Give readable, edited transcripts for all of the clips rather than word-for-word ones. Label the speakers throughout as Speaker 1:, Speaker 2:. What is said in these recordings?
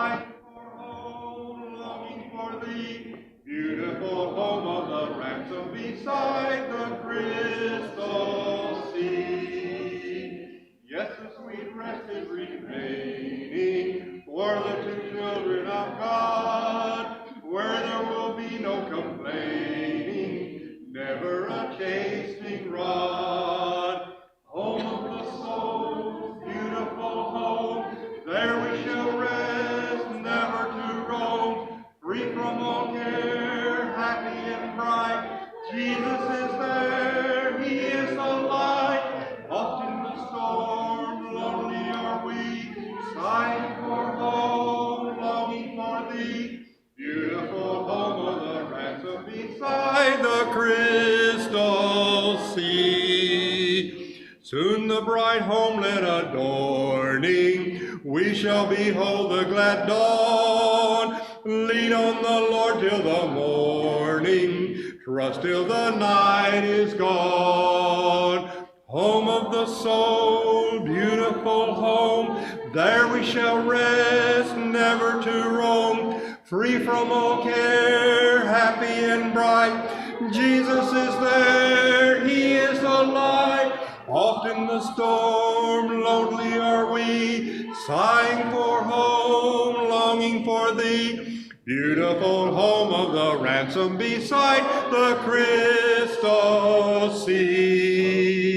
Speaker 1: for home, longing for thee, beautiful home of the ransom beside the crystal sea. Yes, a sweet rest is remaining for the two children of God, where there will be no complaining, never a chastening rod. Home of the soul, beautiful home, there we shall rest, never to roam, free from all care, happy and bright. Jesus is there, he is the light. Oft in the storm, lonely are we, sighing for home, longing for thee. Beautiful home of the ransom beside the crystal sea. Soon the bright homelet adorning, we shall behold the glad dawn. Lean on the Lord till the morning, trust till the night is gone. Home of the soul, beautiful home, there we shall rest, never to roam, free from all care, happy and bright. Jesus is there, he is the light. Oft in the storm, lonely are we, sighing for home, longing for thee. Beautiful home of the ransom beside the crystal sea.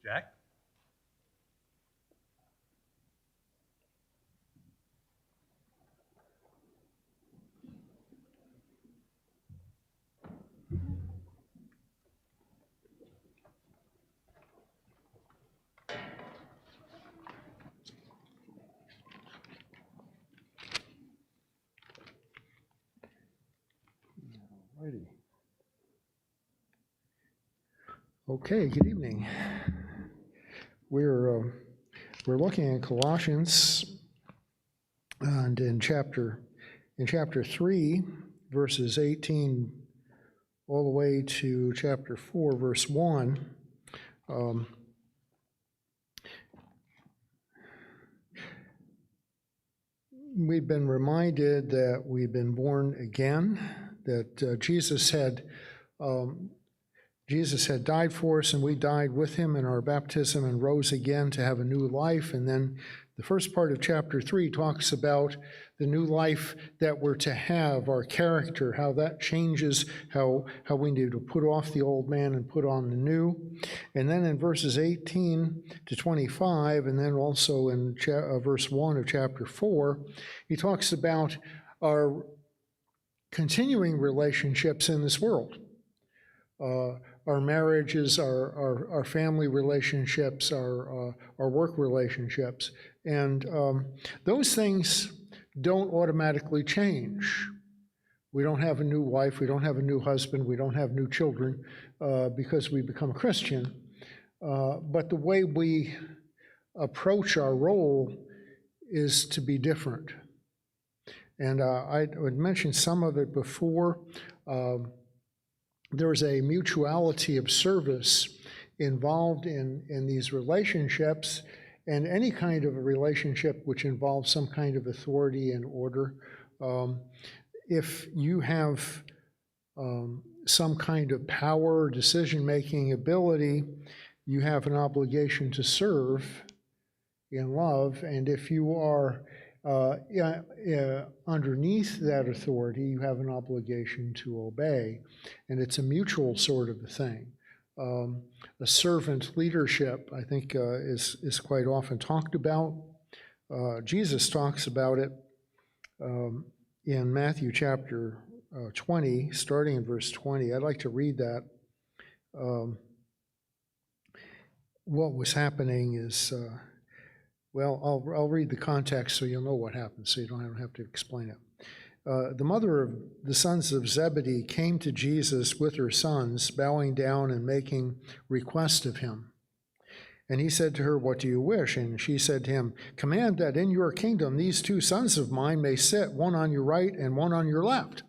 Speaker 1: Jack?
Speaker 2: Alrighty. Okay, good evening. We're looking at Colossians, and in chapter 3, verses 18 all the way to chapter 4, verse 1. We've been reminded that we've been born again, that Jesus had died for us, and we died with him in our baptism and rose again to have a new life. And then the first part of chapter 3 talks about the new life that we're to have, our character, how that changes, how we need to put off the old man and put on the new. And then in verses 18 to 25, and then also in verse 1 of chapter 4, he talks about our continuing relationships in this world. Our marriages, our family relationships, our work relationships. And those things don't automatically change. We don't have a new wife, we don't have a new husband, we don't have new children because we become a Christian. But the way we approach our role is to be different. And I had mentioned some of it before. There's a mutuality of service involved in these relationships, and any kind of a relationship which involves some kind of authority and order. If you have some kind of power, decision-making ability, you have an obligation to serve in love, and if you are underneath that authority, you have an obligation to obey, and it's a mutual sort of a thing. A servant leadership, I think, is quite often talked about. Jesus talks about it in Matthew chapter 20, starting in verse 20. I'd like to read that. What was happening is, well, I'll read the context so you'll know what happened, so you don't have to explain it. The mother of the sons of Zebedee came to Jesus with her sons, bowing down and making request of him. And he said to her, "What do you wish?" And she said to him, "Command that in your kingdom these two sons of mine may sit, one on your right and one on your left."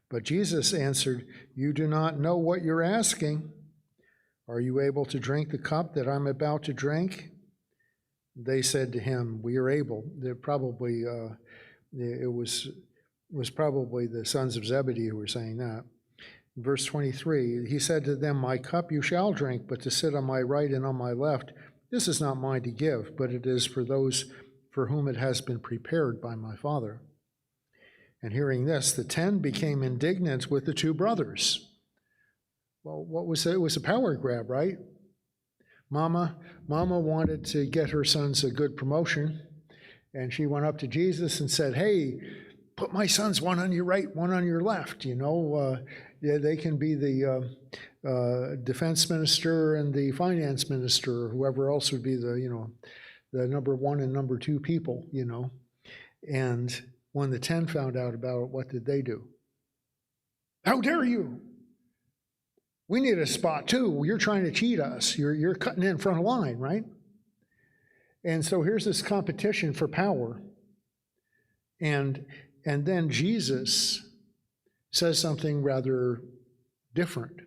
Speaker 2: But Jesus answered, "You do not know what you're asking. Are you able to drink the cup that I'm about to drink?" They said to him, we are able. It was probably the sons of Zebedee who were saying that. Verse 23, he said to them, my cup you shall drink, but to sit on my right and on my left, this is not mine to give, but it is for those for whom it has been prepared by my Father. And hearing this, the 10 became indignant with the two brothers. Well, what was it? It was a power grab, right? Mama wanted to get her sons a good promotion, and she went up to Jesus and said, hey, put my sons one on your right, one on your left. They can be the defense minister and the finance minister, or whoever else would be the number one and number two people, And when the 10 found out about it, what did they do? How dare you? We need a spot too. You're trying to cheat us. You're cutting in front of line, right? And so here's this competition for power. And then Jesus says something rather different,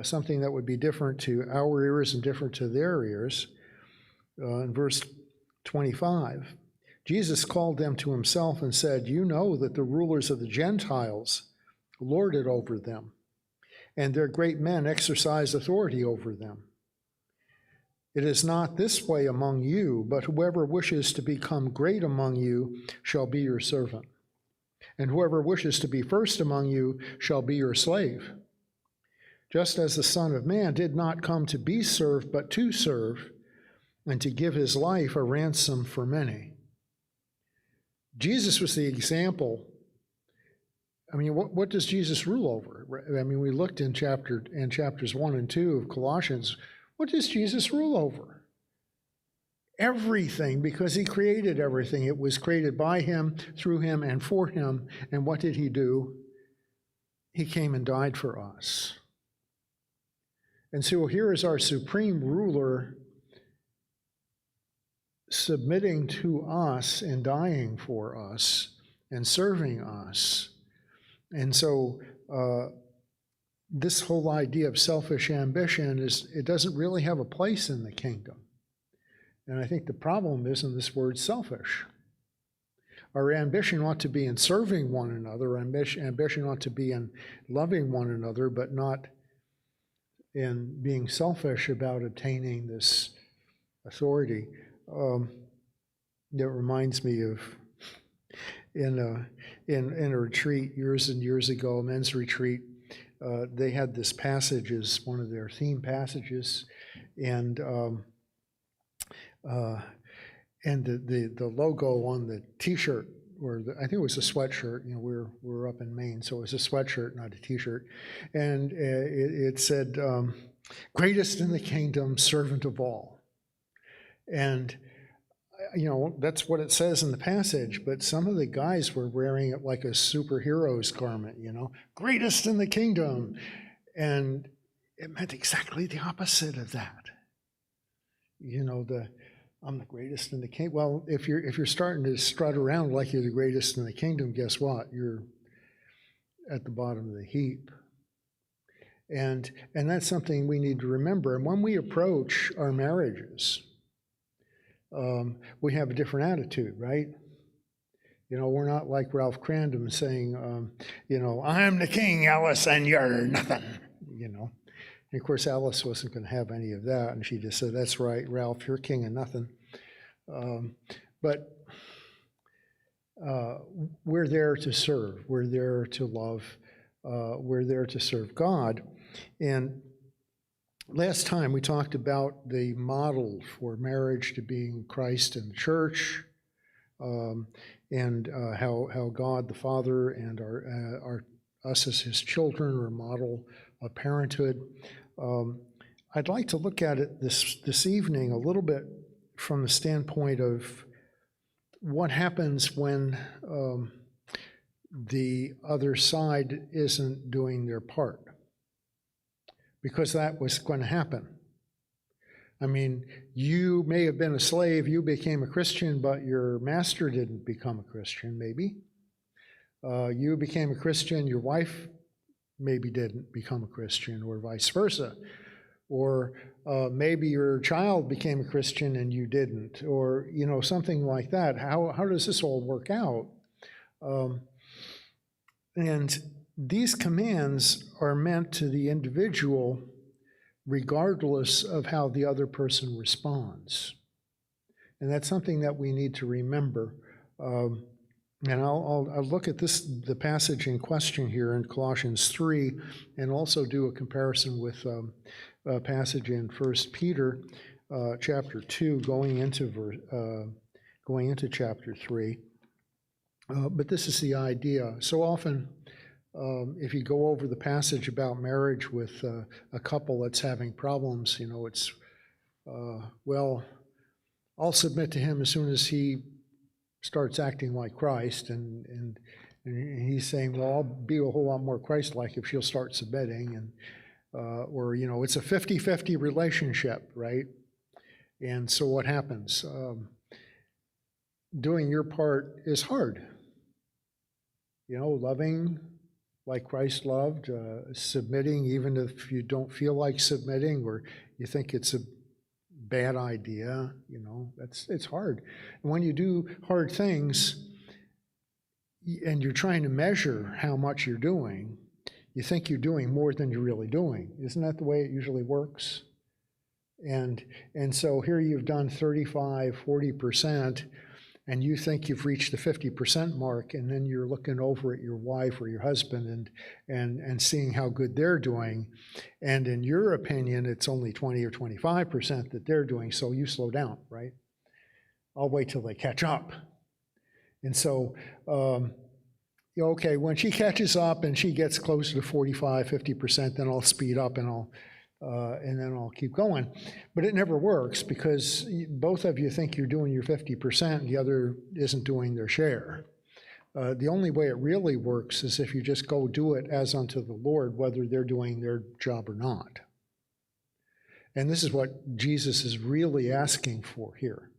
Speaker 2: something that would be different to our ears and different to their ears. In verse 25, Jesus called them to himself and said, you know that the rulers of the Gentiles lord it over them, and their great men exercise authority over them. It is not this way among you, but whoever wishes to become great among you shall be your servant. And whoever wishes to be first among you shall be your slave. Just as the Son of Man did not come to be served, but to serve, and to give his life a ransom for many. Jesus was the example. I mean, what does Jesus rule over? I mean, we looked in chapters 1 and 2 of Colossians. What does Jesus rule over? Everything, because he created everything. It was created by him, through him, and for him. And what did he do? He came and died for us. And so here is our supreme ruler submitting to us and dying for us and serving us. And so this whole idea of selfish ambition it doesn't really have a place in the kingdom. And I think the problem is in this word selfish. Our ambition ought to be in serving one another. Our ambition ought to be in loving one another, but not in being selfish about obtaining this authority. It reminds me of in a retreat years and years ago, a men's retreat. They had this passage as one of their theme passages, and the logo on the T-shirt, or I think it was a sweatshirt. We're up in Maine, so it was a sweatshirt, not a T-shirt, and it said, "Greatest in the kingdom, servant of all." And that's what it says in the passage, but some of the guys were wearing it like a superhero's garment, greatest in the kingdom. And it meant exactly the opposite of that. I'm the greatest in the kingdom. Well, if you're starting to strut around like you're the greatest in the kingdom, guess what? You're at the bottom of the heap. And that's something we need to remember. And when we approach our marriages, we have a different attitude, right? We're not like Ralph Crandom saying, I'm the king, Alice, and you're nothing, And of course, Alice wasn't going to have any of that, and she just said, that's right, Ralph, you're king of nothing. But we're there to serve. We're there to love. We're there to serve God. And last time we talked about the model for marriage to being Christ and the church, and how God the Father and us as his children are a model of parenthood. I'd like to look at it this evening a little bit from the standpoint of what happens when the other side isn't doing their part. Because that was going to happen. I mean, you may have been a slave, you became a Christian, but your master didn't become a Christian, maybe. You became a Christian, your wife maybe didn't become a Christian, or vice versa. or maybe your child became a Christian and you didn't, or something like that. How does this all work out? And these commands are meant to the individual regardless of how the other person responds. And that's something that we need to remember. And I'll look at the passage in question here in Colossians 3, and also do a comparison with a passage in 1 Peter chapter 2, going into chapter 3. But this is the idea. So often, if you go over the passage about marriage with a couple that's having problems, it's, well, I'll submit to him as soon as he starts acting like Christ, and he's saying, well, I'll be a whole lot more Christ-like if she'll start submitting, and or it's a 50-50 relationship, right? And so what happens? Doing your part is hard. Loving like Christ loved, submitting even if you don't feel like submitting, or you think it's a bad idea, it's hard. And when you do hard things and you're trying to measure how much you're doing, you think you're doing more than you're really doing. Isn't that the way it usually works? And so here you've done 35, 40%, and you think you've reached the 50% mark, and then you're looking over at your wife or your husband and seeing how good they're doing. And in your opinion, it's only 20 or 25% that they're doing, so you slow down, right? I'll wait till they catch up. And so, okay, when she catches up and she gets closer to 45, 50%, then I'll speed up and then I'll keep going. But it never works, because both of you think you're doing your 50% and the other isn't doing their share. The only way it really works is if you just go do it as unto the Lord, whether they're doing their job or not. And this is what Jesus is really asking for here.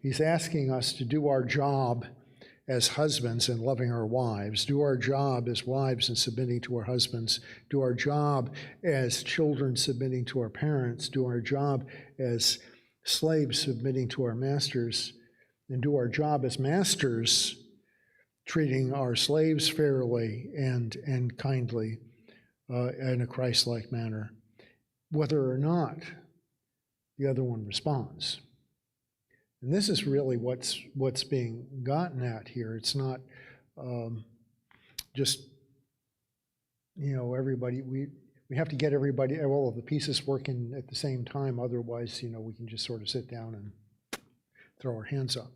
Speaker 2: He's asking us to do our job as husbands and loving our wives, do our job as wives and submitting to our husbands, do our job as children submitting to our parents, do our job as slaves submitting to our masters, and do our job as masters treating our slaves fairly and kindly in a Christ-like manner, whether or not the other one responds. And this is really what's being gotten at here. It's not just, everybody, we have to get everybody, all of the pieces working at the same time. Otherwise, we can just sort of sit down and throw our hands up.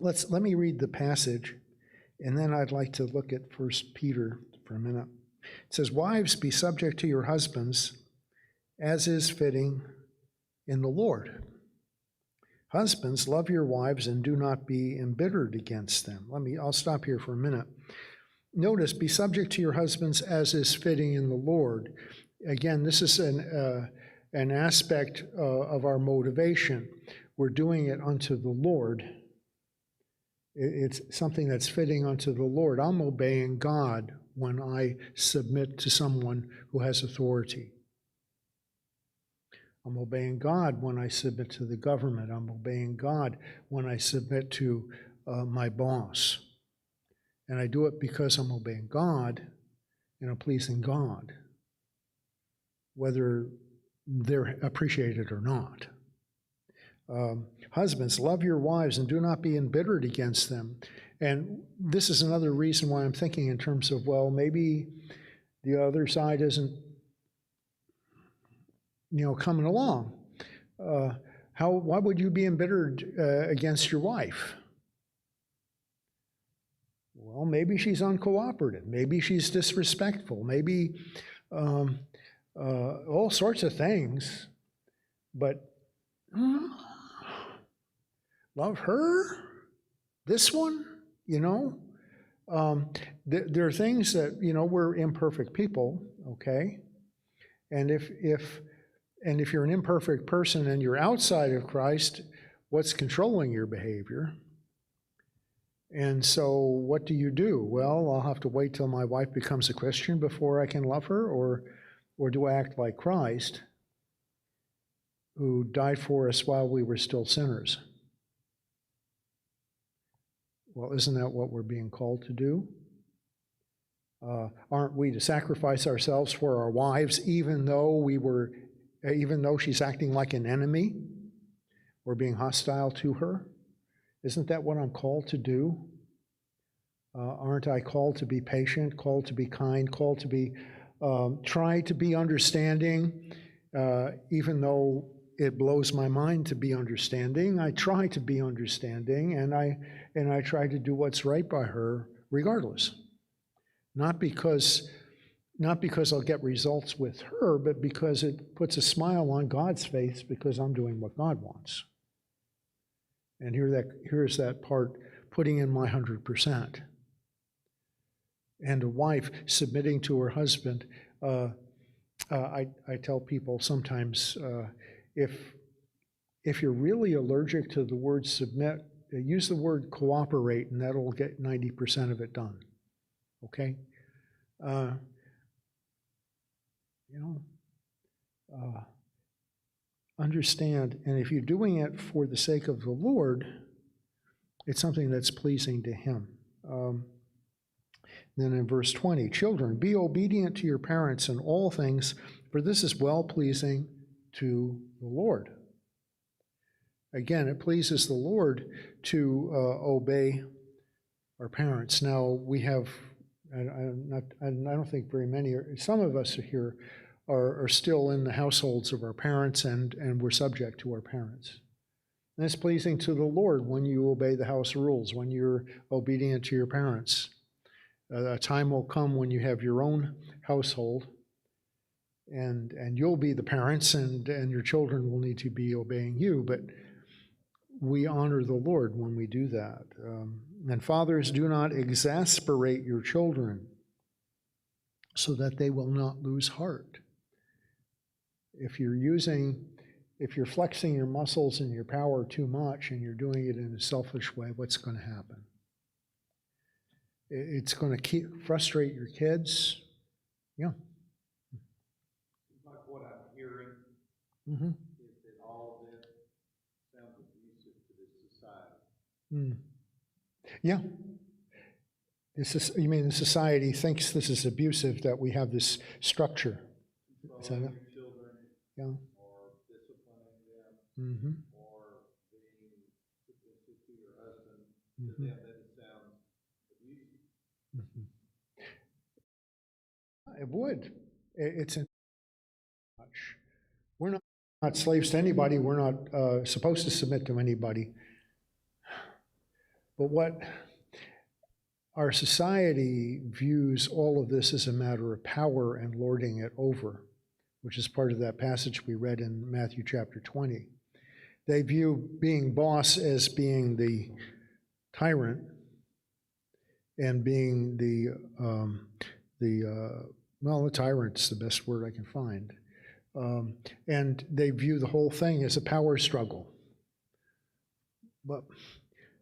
Speaker 2: Let me read the passage, and then I'd like to look at 1 Peter for a minute. It says, "Wives, be subject to your husbands, as is fitting in the Lord. Husbands, love your wives and do not be embittered against them." I'll stop here for a minute. Notice, be subject to your husbands as is fitting in the Lord. Again, this is an aspect of our motivation. We're doing it unto the Lord. It's something that's fitting unto the Lord. I'm obeying God when I submit to someone who has authority. I'm obeying God when I submit to the government. I'm obeying God when I submit to my boss. And I do it because I'm obeying God and I'm pleasing God, whether they're appreciated or not. Husbands, love your wives and do not be embittered against them. And this is another reason why I'm thinking in terms of, well, maybe the other side isn't coming along. Why would you be embittered against your wife? Well, maybe she's uncooperative. Maybe she's disrespectful. Maybe all sorts of things. But love her? This one? There are things that, we're imperfect people, okay? And if you're an imperfect person and you're outside of Christ, what's controlling your behavior? And so what do? Well, I'll have to wait till my wife becomes a Christian before I can love her, or Or do I act like Christ, who died for us while we were still sinners? Well, isn't that what we're being called to do? Aren't we to sacrifice ourselves for our wives, even though she's acting like an enemy or being hostile to her? Isn't that what I'm called to do? Aren't I called to be patient, called to be kind, called to be try to be understanding, even though it blows my mind to be understanding? I try to be understanding, and I try to do what's right by her, regardless. Not because I'll get results with her, but because it puts a smile on God's face because I'm doing what God wants. And here's that part, putting in my 100%. And a wife submitting to her husband. I tell people sometimes, if you're really allergic to the word submit, use the word cooperate, and that'll get 90% of it done. Okay? Understand, and if you're doing it for the sake of the Lord, it's something that's pleasing to Him. Then in verse 20, children, be obedient to your parents in all things, for this is well-pleasing to the Lord. Again, it pleases the Lord to obey our parents. Now, we have, I don't think very many, some of us here are still in the households of our parents, and we're subject to our parents. And it's pleasing to the Lord when you obey the house rules, when you're obedient to your parents. A time will come when you have your own household, and you'll be the parents, and your children will need to be obeying you, but we honor the Lord when we do that. And fathers, do not exasperate your children so that they will not lose heart. If you're flexing your muscles and your power too much and you're doing it in a selfish way, what's going to happen? It's going to frustrate your kids. Yeah.
Speaker 1: Like what I'm hearing is that all of this sounds abusive to this society.
Speaker 2: Yeah. You mean the society thinks this is abusive, that we have this structure? Is that it?
Speaker 1: Your children,
Speaker 2: yeah.
Speaker 1: Or disciplining them, or being submissive to your husband. To them, that sounds abusive.
Speaker 2: It would. It's much. We're not slaves to anybody. We're not supposed to submit to anybody. But what our society views all of this as a matter of power and lording it over, which is part of that passage we read in Matthew chapter 20. They view being boss as being the tyrant and being the tyrant's the best word I can find. And they view the whole thing as a power struggle. But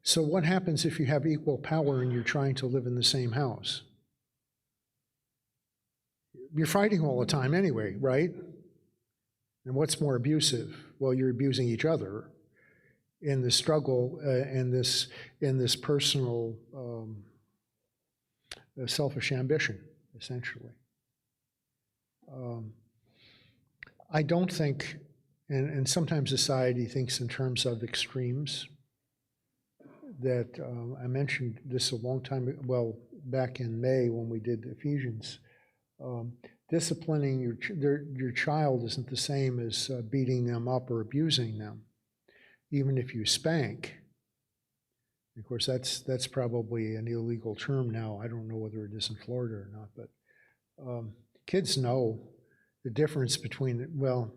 Speaker 2: so what happens if you have equal power and you're trying to live in the same house? You're fighting all the time anyway, right? And what's more abusive? Well, you're abusing each other in the struggle in this personal selfish ambition, essentially. I don't think, and sometimes society thinks in terms of extremes, that I mentioned this a long time ago, well, back in May when we did Ephesians. Disciplining your child isn't the same as beating them up or abusing them, even if you spank. Of course, that's probably an illegal term now. I don't know whether it is in Florida or not, but kids know the difference between, well,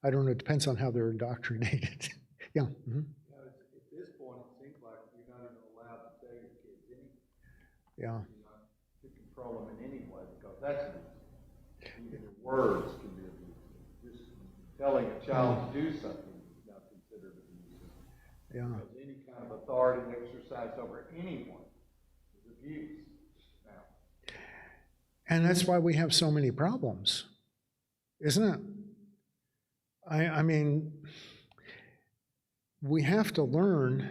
Speaker 2: I don't know, it depends on how they're indoctrinated. Yeah.
Speaker 1: At this point, it seems like you're not even allowed to tell your kids anything.
Speaker 2: Yeah.
Speaker 1: You're not to control them in any way, because that's abusive. Even your words can be abusive. Just telling a child to do something is not considered abusive.
Speaker 2: Yeah.
Speaker 1: Because any kind of authority exercised over anyone is abuse. Now.
Speaker 2: And that's why we have so many problems. isn't it? I mean, we have to learn,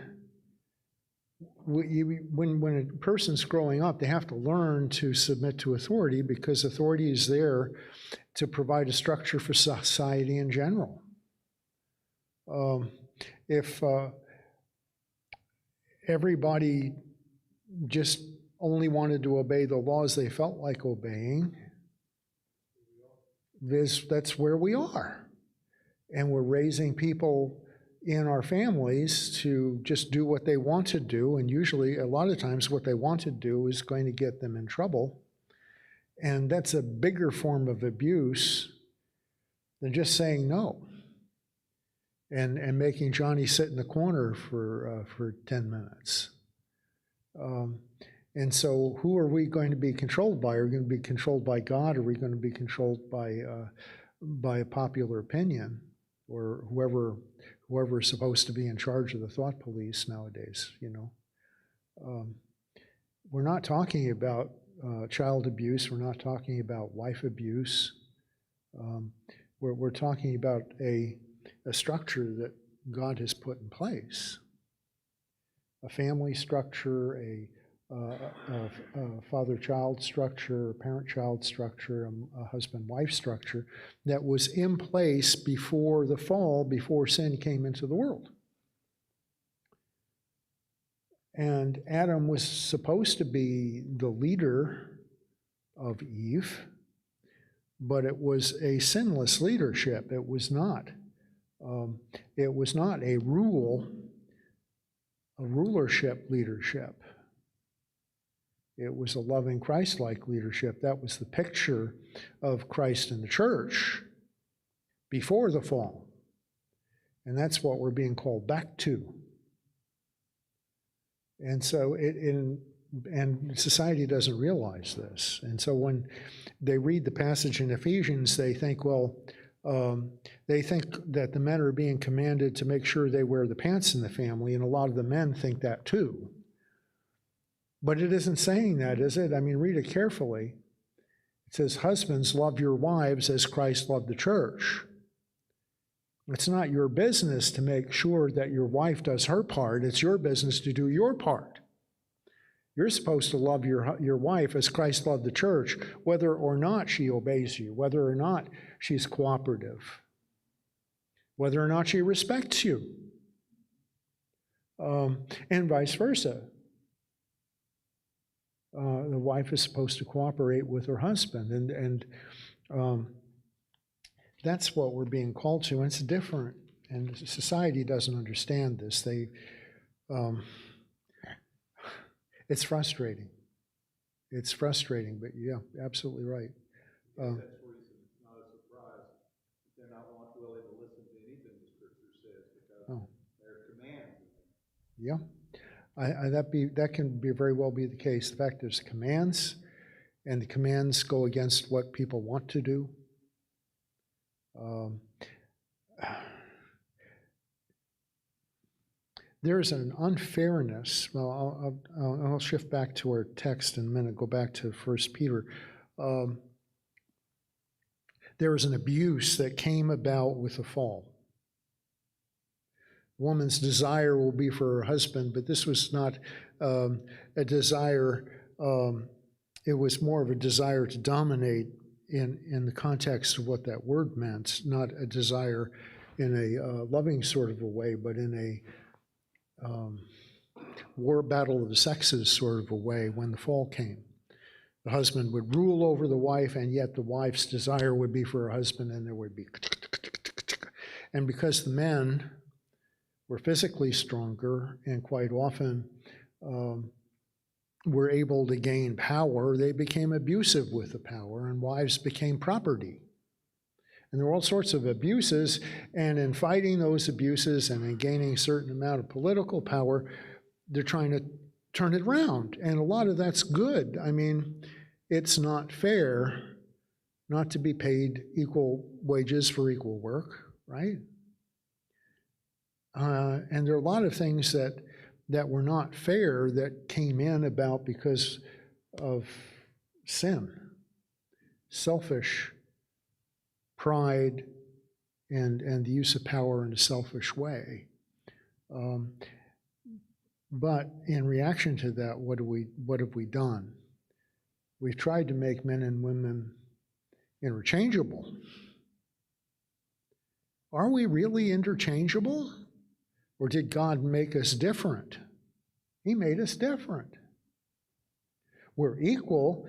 Speaker 2: when a person's growing up, they have to learn to submit to authority, because authority is there to provide a structure for society in general. If everybody just only wanted to obey the laws they felt like obeying, that's where we are. And we're raising people in our families to just do what they want to do, and usually, a lot of times, what they want to do is going to get them in trouble. And that's a bigger form of abuse than just saying no and making Johnny sit in the corner for 10 minutes. And so who are we going to be controlled by? Are we going to be controlled by God? Or are we going to be controlled by popular opinion, or whoever is supposed to be in charge of the thought police nowadays, you know? We're not talking about child abuse. We're not talking about wife abuse. We're talking about a structure that God has put in place. A family structure, a father-child structure, a parent-child structure, a husband-wife structure that was in place before the fall, before sin came into the world. And Adam was supposed to be the leader of Eve, but it was a sinless leadership. It was not a rulership leadership. It was a loving, Christ-like leadership. That was the picture of Christ in the church before the fall. And that's what we're being called back to. And so and society doesn't realize this. And so when they read the passage in Ephesians, they think, they think that the men are being commanded to make sure they wear the pants in the family, and a lot of the men think that too. But it isn't saying that, is it? I mean, read it carefully. It says, husbands, love your wives as Christ loved the church. It's not your business to make sure that your wife does her part. It's your business to do your part. You're supposed to love your wife as Christ loved the church, whether or not she obeys you, whether or not she's cooperative, whether or not she respects you, and vice versa. The wife is supposed to cooperate with her husband, and that's what we're being called to, and it's different, and society doesn't understand this. It's frustrating. It's frustrating, but yeah, absolutely right.
Speaker 1: That's where it's not a surprise that they're not willing to listen to anything the Scripture says, because they're commands.
Speaker 2: Yeah. That can very well be the case. In fact, there's commands, and the commands go against what people want to do. There's an unfairness. Well, I'll shift back to our text in a minute, go back to 1 Peter. There was an abuse that came about with the fall. Woman's desire will be for her husband, but this was not a desire. It was more of a desire to dominate in the context of what that word meant, not a desire in a loving sort of a way, but in a war battle of the sexes sort of a way when the fall came. The husband would rule over the wife, and yet the wife's desire would be for her husband, and there would be... And because the men were physically stronger and quite often were able to gain power, they became abusive with the power, and wives became property. And there were all sorts of abuses, and in fighting those abuses and in gaining a certain amount of political power, they're trying to turn it around. And a lot of that's good. I mean, it's not fair not to be paid equal wages for equal work, right? And there are a lot of things that were not fair that came in about because of sin, selfish pride, and the use of power in a selfish way. But in reaction to that, what have we done? We've tried to make men and women interchangeable. Are we really interchangeable? Or did God make us different? He made us different. We're equal.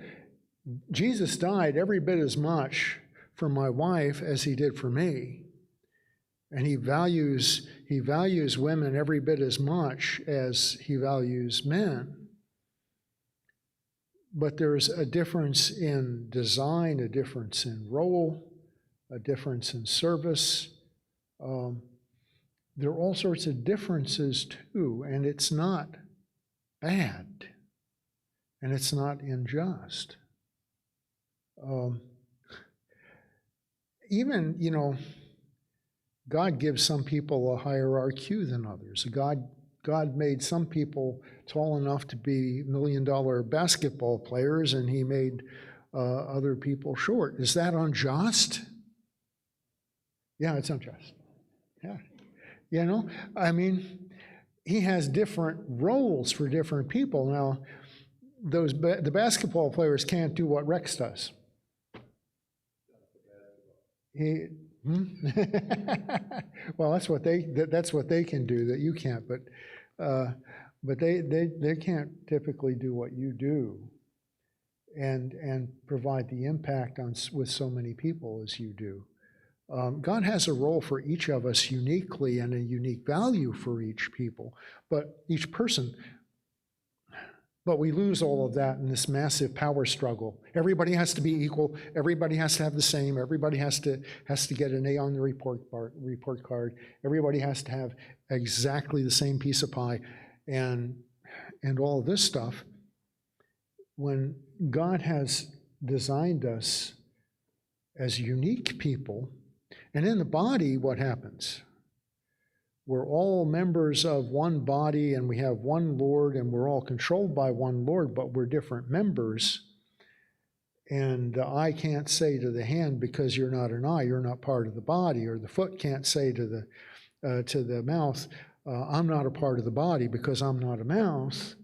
Speaker 2: Jesus died every bit as much for my wife as he did for me. And he values women every bit as much as he values men. But there's a difference in design, a difference in role, a difference in service. There are all sorts of differences too, and it's not bad, and it's not unjust. Even, God gives some people a higher IQ than others. God made some people tall enough to be million-dollar basketball players, and he made other people short. Is that unjust? Yeah, it's unjust. Yeah. He has different roles for different people. Now, the basketball players can't do what Rex does. Well, that's what they can do that you can't, but they can't typically do what you do and provide the impact with so many people as you do. God has a role for each of us uniquely and a unique value for each person. But we lose all of that in this massive power struggle. Everybody has to be equal. Everybody has to have the same. Everybody has to get an A on the report card. Everybody has to have exactly the same piece of pie, and all of this stuff. When God has designed us as unique people, and in the body, what happens? We're all members of one body, and we have one Lord, and we're all controlled by one Lord, but we're different members. And the eye can't say to the hand, because you're not an eye, you're not part of the body. Or the foot can't say to the mouth, I'm not a part of the body because I'm not a mouth.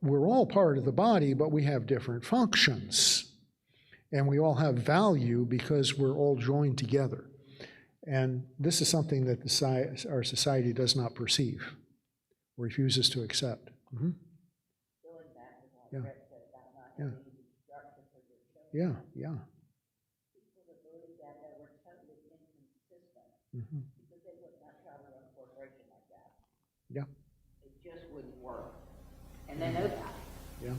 Speaker 2: We're all part of the body, but we have different functions. And we all have value because we're all joined together. And this is something that our society does not perceive or refuses to accept. Mm-hmm. Yeah. Yeah. Yeah. Yeah.
Speaker 3: People that believe that were totally inconsistent
Speaker 2: Mm-hmm.
Speaker 3: because they would not try to run a corporation like that.
Speaker 2: Yeah.
Speaker 3: It just wouldn't work. And they know that.
Speaker 2: Yeah.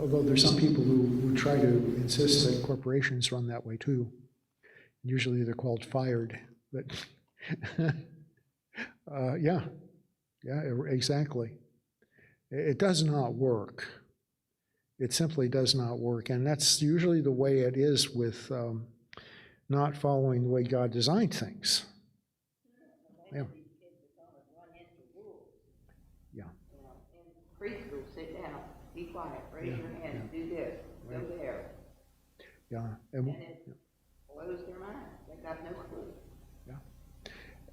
Speaker 2: Although there's some people who try to insist that corporations run that way too. Usually they're called fired, but yeah, exactly. It does not work. It simply does not work, and that's usually the way it is with not following the way God designed things. Yeah. Yeah.
Speaker 3: In preschool, sit down, be quiet, raise your hand, do this, go there.
Speaker 2: Yeah.
Speaker 3: And it blows their mind. They got no clue.
Speaker 2: Yeah.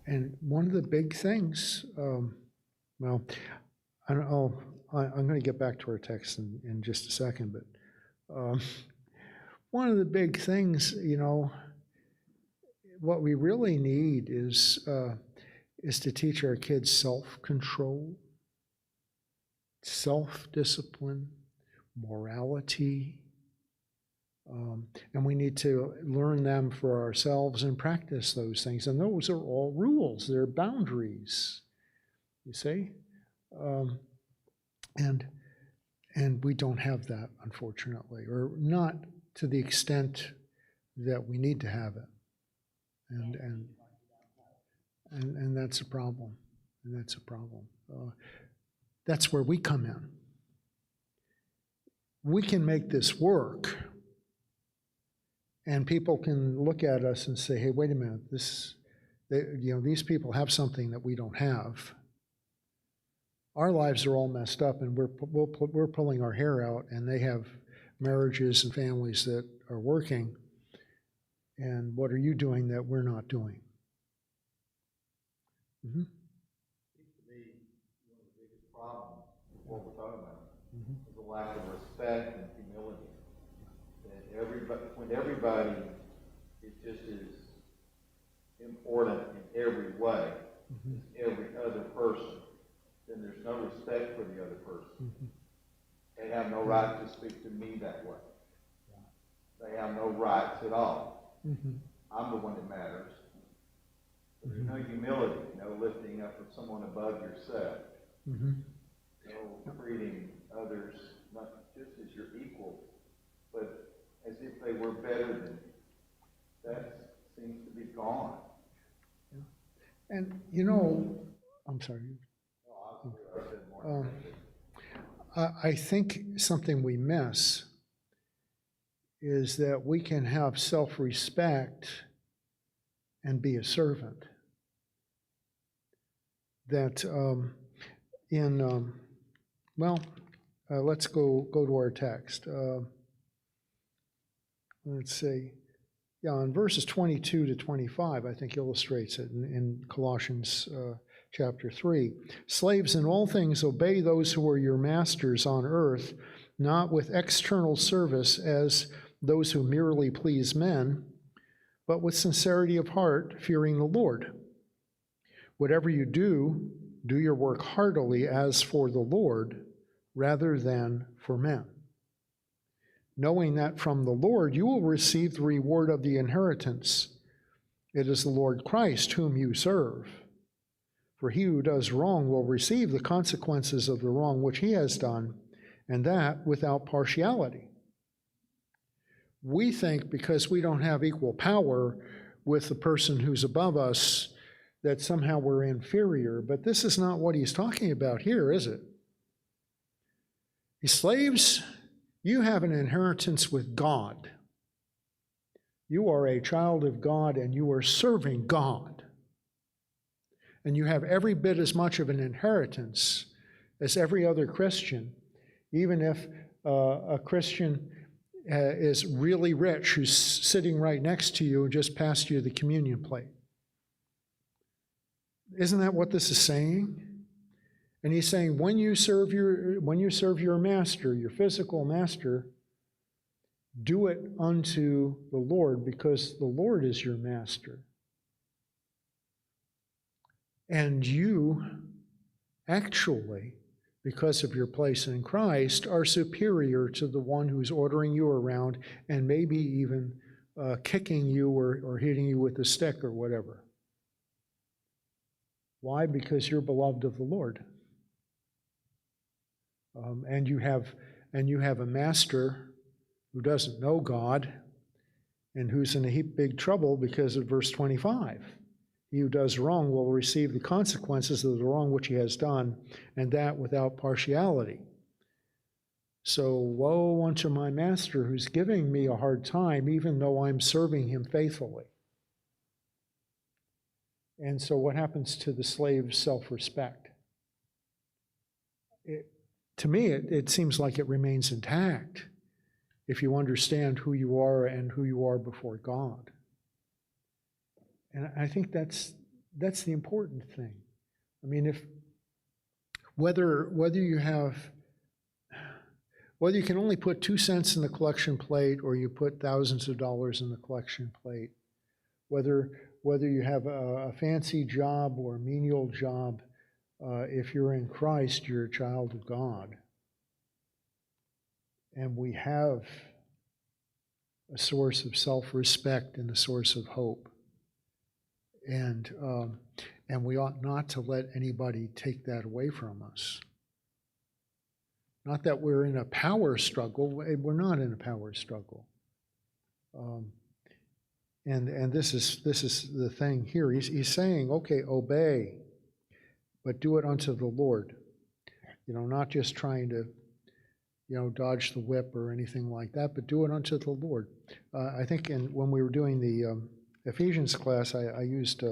Speaker 2: And one of the big things, well, I'm going to get back to our text in just a second, but one of the big things, what we really need is to teach our kids self-control, self-discipline, morality, and we need to learn them for ourselves and practice those things. And those are all rules. They're boundaries, you see? And we don't have that, unfortunately, or not to the extent that we need to have it. And that's a problem. And that's a problem. That's where we come in. We can make this work. And people can look at us and say, hey, wait a minute, these people have something that we don't have. Our lives are all messed up, and we're pulling our hair out, and they have marriages and families that are working, and what are you doing that we're not doing? Mm-hmm.
Speaker 4: Seems to me one of the biggest problems with what we're talking about is a lack of respect and humility. That when everybody is just as important in every way as every other person, then there's no respect for the other person. They have no right to speak to me that way. They have no rights at all. I'm the one that matters. There's no humility, no lifting up of someone above yourself, no treating others not just as your equal, but as if they were better than you. That seems to be gone.
Speaker 2: And you know, I'm sorry.
Speaker 4: No, I said more.
Speaker 2: I think something we miss is that we can have self-respect and be a servant. That let's go to our text. Let's see. Yeah, in verses 22 to 25, I think illustrates it in Colossians chapter 3. Slaves, in all things obey those who are your masters on earth, not with external service as those who merely please men, but with sincerity of heart, fearing the Lord. Whatever you do, do your work heartily as for the Lord, rather than for men, knowing that from the Lord you will receive the reward of the inheritance. It is the Lord Christ whom you serve. For he who does wrong will receive the consequences of the wrong which he has done, and that without partiality. We think because we don't have equal power with the person who's above us that somehow we're inferior, but this is not what he's talking about here, is it? Slaves, you have an inheritance with God. You are a child of God and you are serving God. And you have every bit as much of an inheritance as every other Christian, even if a Christian is really rich who's sitting right next to you and just passed you the communion plate. Isn't that what this is saying? And he's saying when you serve your master, your physical master, do it unto the Lord, because the Lord is your master. And you actually, because of your place in Christ, are superior to the one who's ordering you around and maybe even kicking you or hitting you with a stick or whatever. Why? Because you're beloved of the Lord. And you have a master who doesn't know God and who's in a heap big trouble because of verse 25. He who does wrong will receive the consequences of the wrong which he has done, and that without partiality. So woe unto my master who's giving me a hard time, even though I'm serving him faithfully. And so what happens to the slave's self-respect? To me, it seems like it remains intact if you understand who you are and who you are before God. And I think that's the important thing. I mean, whether you can only put 2 cents in the collection plate or you put thousands of dollars in the collection plate, whether you have a fancy job or a menial job, if you're in Christ, you're a child of God. And we have a source of self-respect and a source of hope. And we ought not to let anybody take that away from us. Not that we're in a power struggle. We're not in a power struggle. And this is the thing here. He's saying, okay, obey, but do it unto the Lord. Not just trying to, dodge the whip or anything like that, but do it unto the Lord. I think when we were doing the Ephesians class, I used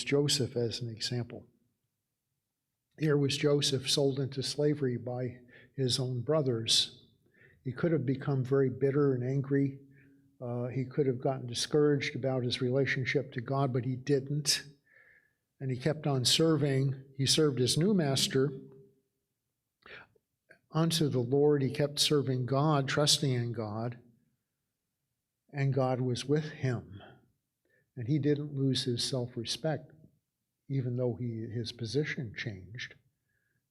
Speaker 2: Joseph as an example. Here was Joseph sold into slavery by his own brothers. He could have become very bitter and angry. He could have gotten discouraged about his relationship to God, but he didn't. And he kept on serving. He served his new master unto the Lord. He kept serving God, trusting in God, and God was with him. And he didn't lose his self-respect, even though his position changed.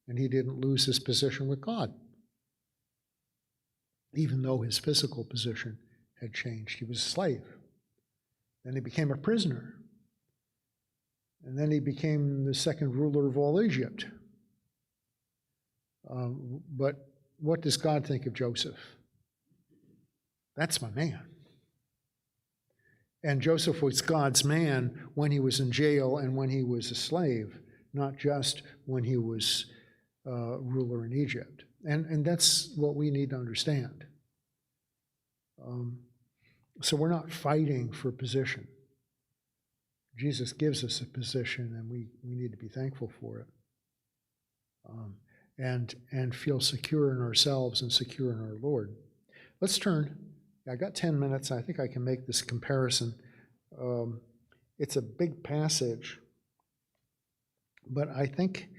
Speaker 2: And he didn't lose his position with God, even though his physical position had changed. He was a slave. Then he became a prisoner. And then he became the second ruler of all Egypt. But what does God think of Joseph? That's my man. And Joseph was God's man when he was in jail and when he was a slave, not just when he was ruler in Egypt. And that's what we need to understand. So we're not fighting for position. Jesus gives us a position, and we need to be thankful for it. And feel secure in ourselves and secure in our Lord. Let's turn. I got 10 minutes. I think I can make this comparison. It's a big passage, but I think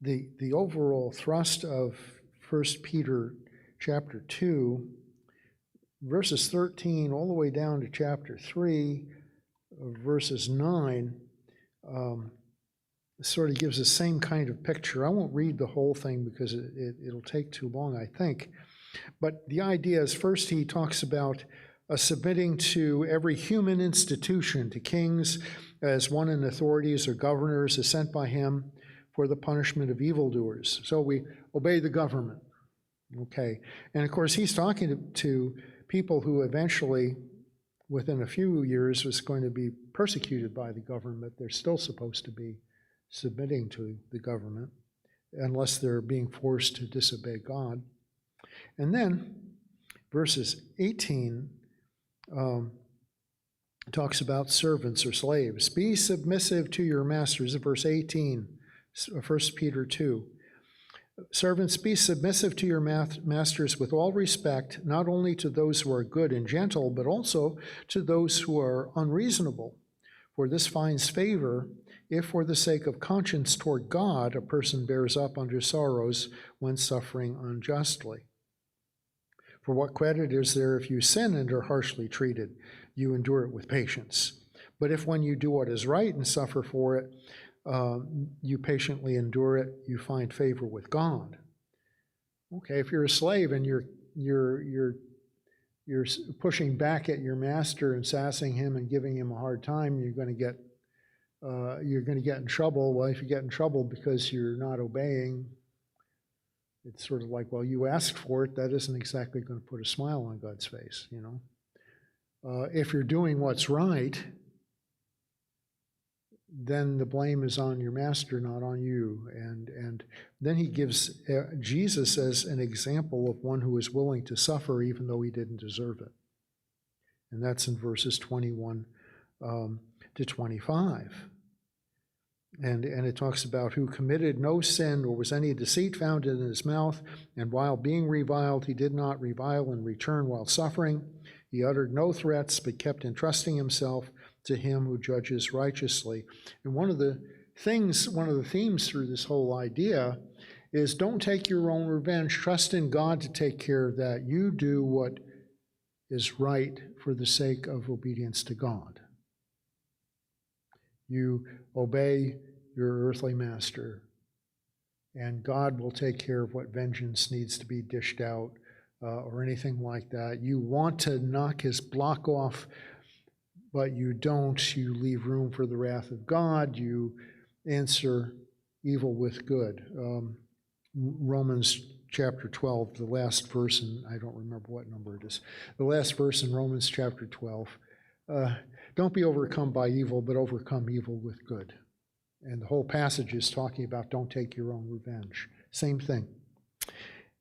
Speaker 2: the overall thrust of 1 Peter chapter 2, verses 13 all the way down to chapter 3, verses 9, sort of gives the same kind of picture. I won't read the whole thing because it'll take too long, I think. But the idea is, first he talks about submitting to every human institution, to kings as one in authorities or governors as sent by him for the punishment of evildoers. So we obey the government. Okay. And of course, he's talking to people who eventually, within a few years, was going to be persecuted by the government. They're still supposed to be submitting to the government unless they're being forced to disobey God. And then verses 18 talks about servants or slaves. Be submissive to your masters, verse 18, 1 Peter 2. Servants, be submissive to your masters with all respect, not only to those who are good and gentle, but also to those who are unreasonable. For this finds favor if for the sake of conscience toward God a person bears up under sorrows when suffering unjustly. For what credit is there if you sin and are harshly treated? You endure it with patience. But if when you do what is right and suffer for it, you patiently endure it, you find favor with God. Okay, if you're a slave and you're pushing back at your master and sassing him and giving him a hard time, you're going to get in trouble. Well, if you get in trouble because you're not obeying, it's sort of like, well, you asked for it. That isn't exactly going to put a smile on God's face, you know. If you're doing what's right, then the blame is on your master, not on you. And then he gives Jesus as an example of one who is willing to suffer even though he didn't deserve it. And that's in verses 21 to 25. And it talks about who committed no sin, nor was any deceit found in his mouth. And while being reviled, he did not revile in return while suffering. He uttered no threats, but kept entrusting himself to him who judges righteously. And one of the themes through this whole idea is don't take your own revenge. Trust in God to take care of that. You do what is right for the sake of obedience to God. You obey your earthly master, and God will take care of what vengeance needs to be dished out or anything like that. You want to knock his block off, but you don't. You leave room for the wrath of God. You answer evil with good. Romans chapter 12, the last verse, and I don't remember what number it is. The last verse in Romans chapter 12. Don't be overcome by evil, but overcome evil with good. And the whole passage is talking about don't take your own revenge. Same thing.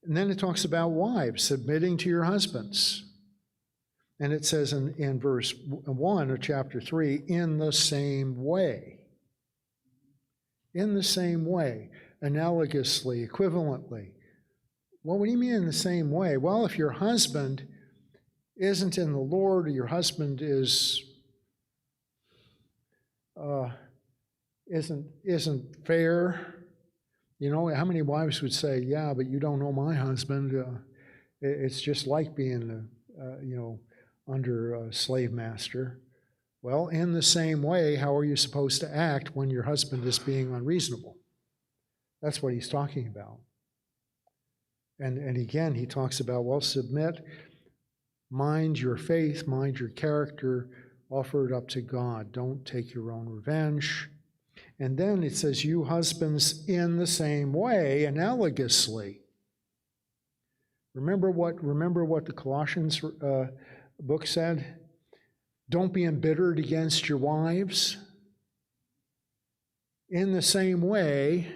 Speaker 2: And then it talks about wives submitting to your husbands. And it says in verse 1 of chapter 3, in the same way. In the same way, analogously, equivalently. Well, what do you mean in the same way? Well, if your husband isn't in the Lord, or your husband isn't fair, you know, how many wives would say, yeah, but you don't know my husband. It's just like being, under a slave master. Well, in the same way, how are you supposed to act when your husband is being unreasonable? That's what he's talking about. And again, he talks about, well, submit, mind your faith, mind your character, offer it up to God. Don't take your own revenge. And then it says, you husbands, in the same way, analogously. Remember what the Colossians book said? Don't be embittered against your wives. In the same way,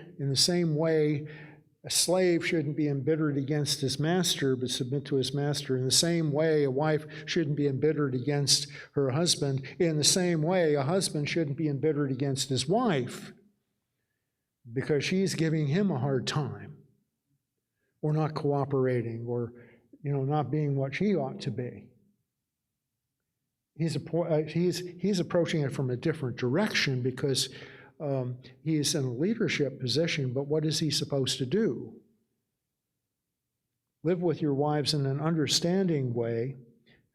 Speaker 2: a slave shouldn't be embittered against his master, but submit to his master. In the same way, a wife shouldn't be embittered against her husband. In the same way, a husband shouldn't be embittered against his wife because she's giving him a hard time, or not cooperating, or not being what she ought to be. He's approaching it from a different direction because he's in a leadership position, but what is he supposed to do? Live with your wives in an understanding way,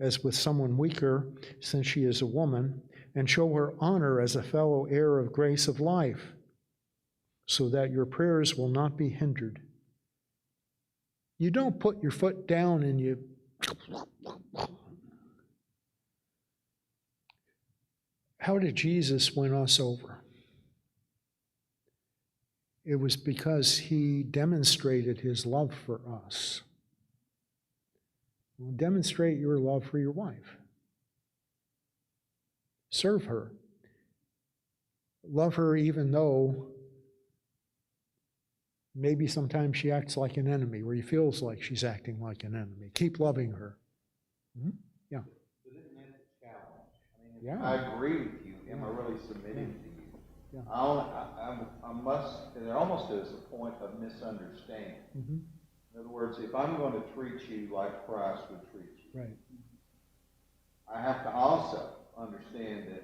Speaker 2: as with someone weaker, since she is a woman, and show her honor as a fellow heir of grace of life, so that your prayers will not be hindered. You don't put your foot down and you... How did Jesus win us over? It was because he demonstrated his love for us. Well, demonstrate your love for your wife. Serve her. Love her even though maybe sometimes she acts like an enemy, or he feels like she's acting like an enemy. Keep loving her. Mm-hmm. Yeah.
Speaker 4: But isn't that the challenge? I mean,
Speaker 2: Yeah.
Speaker 4: I agree with you. Am I really submitting to you?
Speaker 2: Yeah.
Speaker 4: There almost is a point of misunderstanding.
Speaker 2: Mm-hmm.
Speaker 4: In other words, if I'm going to treat you like Christ would treat you,
Speaker 2: Right.
Speaker 4: I have to also understand that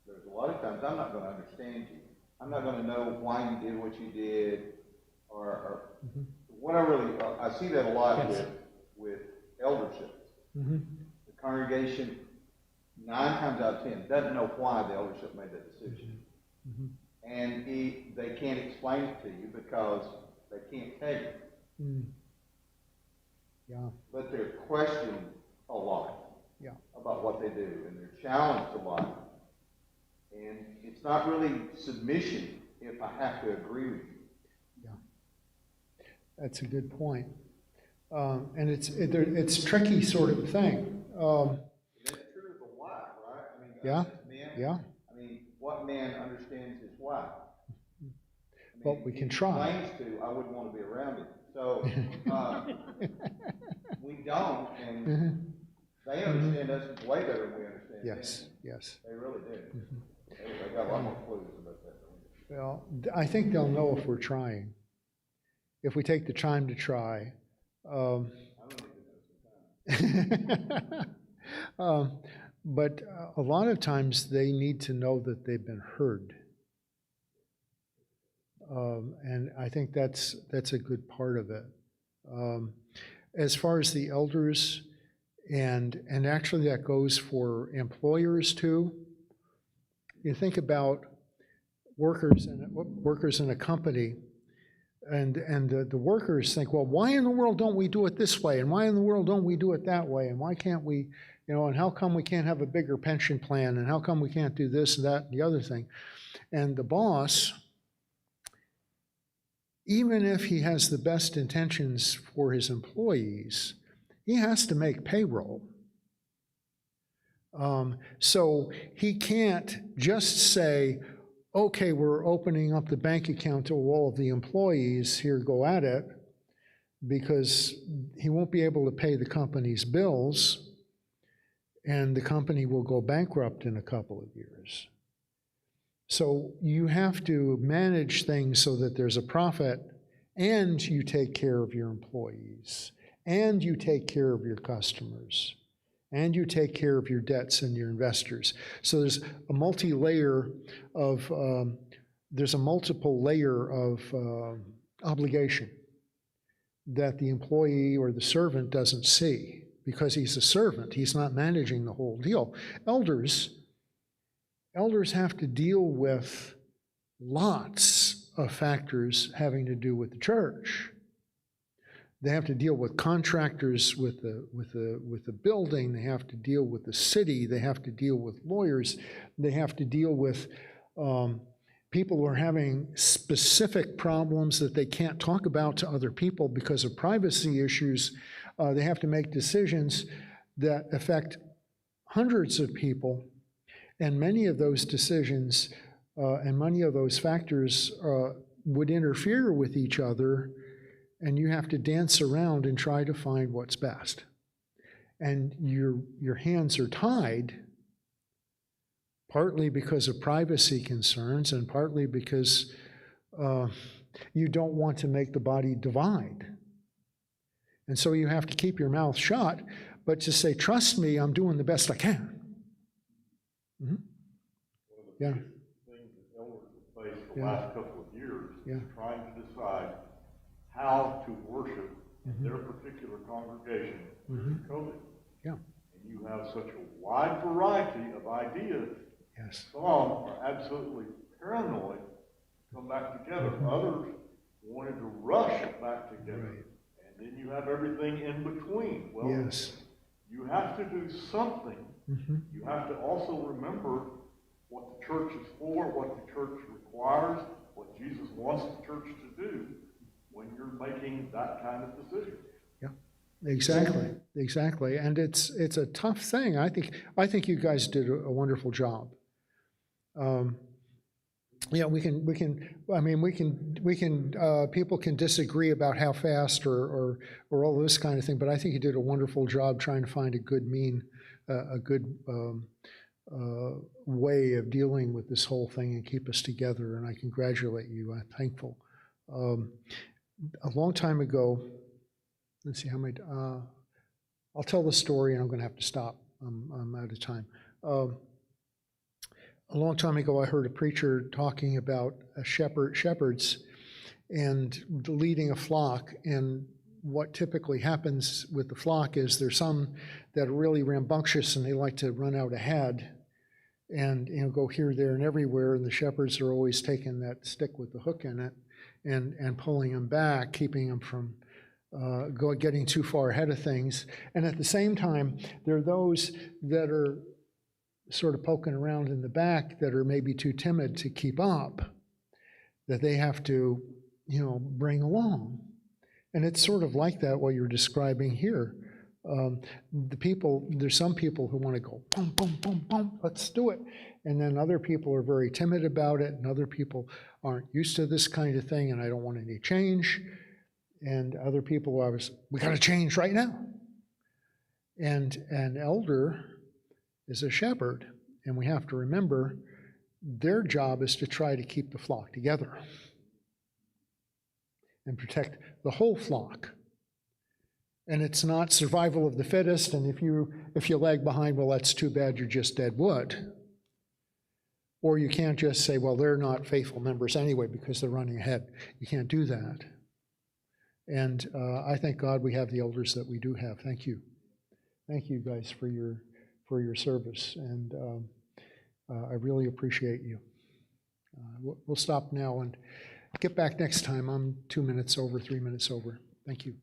Speaker 4: there's a lot of times I'm not going to understand you. I'm not going to know why you did what you did, or
Speaker 2: Mm-hmm.
Speaker 4: what I see that a lot
Speaker 2: Yes.
Speaker 4: with eldership.
Speaker 2: Mm-hmm.
Speaker 4: The congregation, 9 times out of 10, doesn't know why the eldership made that decision.
Speaker 2: Mm-hmm.
Speaker 4: And they can't explain it to you because they can't tell you.
Speaker 2: Mm. Yeah.
Speaker 4: But they're questioned a lot about what they do, and they're challenged a lot. And it's not really submission if I have to agree with you.
Speaker 2: Yeah. That's a good point. And it's a tricky sort of thing.
Speaker 4: That's true of a wife, right? I mean,
Speaker 2: Yeah.
Speaker 4: Men,
Speaker 2: Yeah.
Speaker 4: I mean, what man understands his wife? I mean,
Speaker 2: But we can
Speaker 4: if he
Speaker 2: try.
Speaker 4: claims to, I wouldn't want to be around him. So we don't, and they understand us way better than we understand
Speaker 2: Yes.
Speaker 4: them.
Speaker 2: Yes.
Speaker 4: They really do. They got a lot more clues about that than we do.
Speaker 2: Well, I think they'll know if we're trying. If we take the time to try.
Speaker 4: I don't even know sometimes.
Speaker 2: But a lot of times they need to know that they've been heard. And I think that's a good part of it. As far as the elders, and actually that goes for employers too. You think about workers in a company, and the workers think, well, why in the world don't we do it this way, and why in the world don't we do it that way, and why can't we, and how come we can't have a bigger pension plan, and how come we can't do this and that and the other thing. And the boss, even if he has the best intentions for his employees, he has to make payroll. So he can't just say, okay, we're opening up the bank account to all of the employees, here, go at it, because he won't be able to pay the company's bills, and the company will go bankrupt in a couple of years. So you have to manage things so that there's a profit and you take care of your employees, and you take care of your customers, and you take care of your debts and your investors. So there's a multi-layer of, there's a multiple layer of obligation that the employee or the servant doesn't see, because he's a servant. He's not managing the whole deal. Elders have to deal with lots of factors having to do with the church. They have to deal with contractors with the building. They have to deal with the city. They have to deal with lawyers. They have to deal with people who are having specific problems that they can't talk about to other people because of privacy issues. They have to make decisions that affect hundreds of people, and many of those decisions and many of those factors would interfere with each other, and you have to dance around and try to find what's best. And your hands are tied, partly because of privacy concerns and partly because you don't want to make the body divide. And so you have to keep your mouth shut, but to say, trust me, I'm doing the best I can. Mm-hmm. Yeah.
Speaker 1: One of the things that elders have faced the last couple of years is trying to decide how to worship in their particular congregation during COVID.
Speaker 2: Yeah.
Speaker 1: And you have such a wide variety of ideas.
Speaker 2: Yes.
Speaker 1: Some are absolutely paranoid to come back together. Others wanted to rush back together.
Speaker 2: Right.
Speaker 1: And then you have everything in between. Well,
Speaker 2: Yes.
Speaker 1: you have to do something. You have to also remember what the church is for, what the church requires, what Jesus wants the church to do when you're making that kind of decision. Yeah,
Speaker 2: exactly. And it's a tough thing. I think you guys did a wonderful job. People can disagree about how fast or all this kind of thing, but I think you did a wonderful job trying to find a good way of dealing with this whole thing and keep us together, and I congratulate you. I'm thankful. A long time ago, let's see how many, I'll tell the story and I'm going to have to stop. I'm out of time. A long time ago, I heard a preacher talking about shepherds and leading a flock, and what typically happens with the flock is there's some that are really rambunctious and they like to run out ahead and go here, there, and everywhere, and the shepherds are always taking that stick with the hook in it and pulling them back, keeping them from getting too far ahead of things. And at the same time, there are those that are sort of poking around in the back that are maybe too timid to keep up, that they have to, bring along. And it's sort of like that, what you're describing here. There's some people who want to go, boom, boom, boom, boom, let's do it. And then other people are very timid about it, and other people aren't used to this kind of thing, and I don't want any change. And other people we got to change right now. And an elder is a shepherd, and we have to remember their job is to try to keep the flock together and protect the whole flock. And it's not survival of the fittest, and if you lag behind, well, that's too bad, you're just dead wood. Or you can't just say, well, they're not faithful members anyway because they're running ahead. You can't do that. And I thank God we have the elders that we do have. Thank you. Thank you guys for your service, and I really appreciate you. We'll stop now and get back next time. I'm 2 minutes over, 3 minutes over. Thank you.